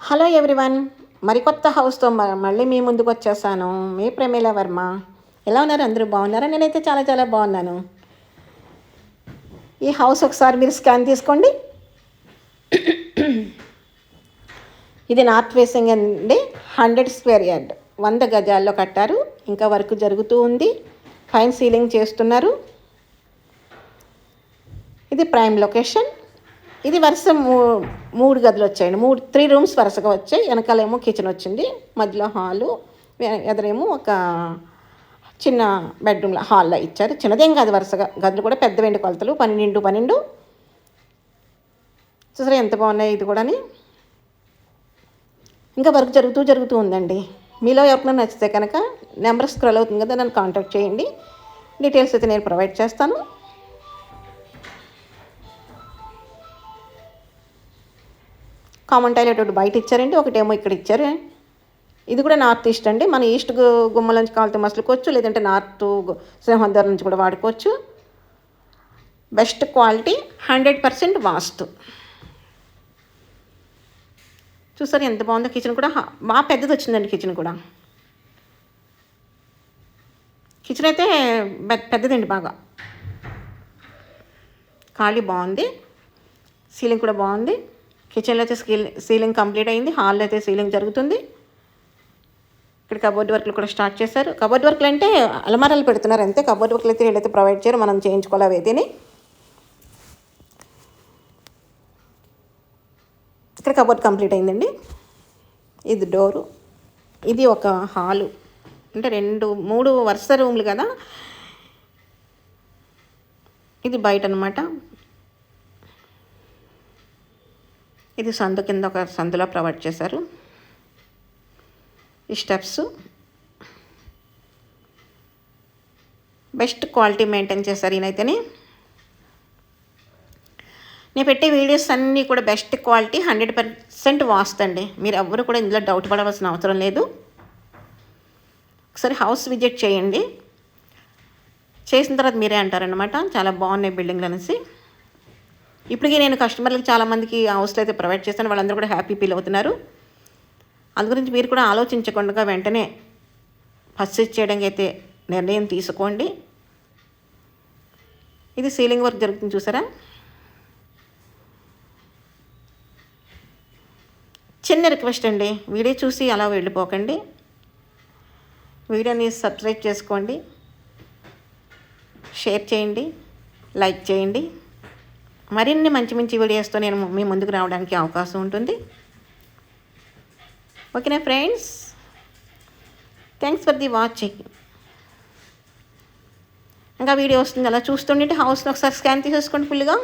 Hello everyone, మరికొత్త హౌస్తో మళ్ళీ మీ ముందుకు వచ్చేసాను. మీ ప్రమీల వర్మ. ఎలా ఉన్నారు? అందరూ బాగున్నారా? నేనైతే చాలా చాలా బాగున్నాను. ఈ హౌస్ ఒకసారి మీరు స్కాన్ తీసుకోండి. ఇది నార్త్ ఫేసింగ్ అండి. 100 స్క్వేర్ యార్డ్, 100 గజాల్లో కట్టారు. ఇంకా వర్క్ జరుగుతూ ఉంది. ఫైన్ సీలింగ్ చేస్తున్నారు. ఇది ప్రైమ్ లొకేషన్. ఇది వరుస 3 గదులు వచ్చాయండి. 3 రూమ్స్ వరుసగా వచ్చాయి. వెనకాలేమో కిచెన్ వచ్చింది, మధ్యలో హాలు, ఎదురేమో ఒక చిన్న బెడ్రూమ్లో హాల్లో ఇచ్చారు. చిన్నదేం కాదు, వరుసగా గదులు కూడా పెద్ద వెండి కొలతలు, 12x12. చూసారా ఎంత బాగున్నాయి ఇది కూడాని. ఇంకా వర్క్ జరుగుతూ ఉందండి. మీలో ఎవరికైనా నచ్చితే కనుక నెంబర్ స్క్రోల్ అవుతుంది కదా, నన్ను కాంటాక్ట్ చేయండి. డీటెయిల్స్ అయితే నేను ప్రొవైడ్ చేస్తాను. కామన్ టాయిలెట్ ఒకటి బయట ఇచ్చారండి, ఒకటేమో ఇక్కడ ఇచ్చారు. ఇది కూడా నార్త్ ఈస్ట్ అండి. మన ఈస్ట్ గుమ్మల నుంచి కాలితే మసులుకోవచ్చు, లేదంటే నార్త్ సింహద్వారం నుంచి కూడా వాడుకోవచ్చు. బెస్ట్ క్వాలిటీ, 100% వాస్తు. చూసారు ఎంత బాగుందో. కిచెన్ కూడా బాగా పెద్దది వచ్చిందండి. కిచెన్ అయితే పెద్దదండి, బాగా ఖాళీ బాగుంది. సీలింగ్ కూడా బాగుంది. కిచెన్లో అయితే సీలింగ్ కంప్లీట్ అయింది. హాల్లో అయితే సీలింగ్ జరుగుతుంది. ఇక్కడ కబోర్డ్ వర్క్లు కూడా స్టార్ట్ చేశారు. కబోర్డ్ వర్క్లు అంటే అలమారాలు పెడుతున్నారు అంతే. కబోర్డ్ వర్క్లు అయితే వీళ్ళైతే ప్రొవైడ్ చేయరు, మనం చేయించుకోవాలి అవైతేనే. ఇక్కడ కబోర్డ్ కంప్లీట్ అయిందండి. ఇది డోరు. ఇది ఒక హాలు, అంటే 3 వరుస రూమ్లు కదా. ఇది బయట అనమాట. ఇది సందు కింద ఒక సందులో ప్రొవైడ్ చేశారు. ఈ స్టెప్స్ బెస్ట్ క్వాలిటీ మెయింటైన్ చేశారు ఈయనైతేనే. నేను పెట్టే వీడియోస్ అన్నీ కూడా బెస్ట్ క్వాలిటీ, 100% వాస్తు అండి. మీరు ఎవ్వరు కూడా ఇందులో డౌట్ పడవలసిన అవసరం లేదు. ఒకసారి హౌస్ విజిట్ చేయండి. చేసిన తర్వాత మీరే అంటారనమాట చాలా బాగున్నాయి బిల్డింగ్లు అనేసి. ఇప్పటికీ నేను కస్టమర్లకు చాలామందికి హౌస్లో అయితే ప్రొవైడ్ చేస్తాను. వాళ్ళందరూ కూడా హ్యాపీ ఫీల్ అవుతున్నారు. అందు గురించి మీరు కూడా ఆలోచించకుండా వెంటనే పర్చేజ్ చేయడానికి అయితే నిర్ణయం తీసుకోండి. ఇది సీలింగ్ వర్క్ జరుగుతుంది చూసారా. చిన్న రిక్వెస్ట్ అండి, వీడియో చూసి అలా వెళ్ళిపోకండి. వీడియోని సబ్స్క్రైబ్ చేసుకోండి, షేర్ చేయండి, లైక్ చేయండి. మరిన్ని మంచి వీడియోస్తో నేను మీ ముందుకు రావడానికి అవకాశం ఉంటుంది. ఓకేనా friends? Thanks for the watching. ఇంకా వీడియో వస్తుంది, అలా చూస్తుంటే హౌస్ని ఒకసారి స్కాన్ తీసేసుకోండి ఫుల్గా.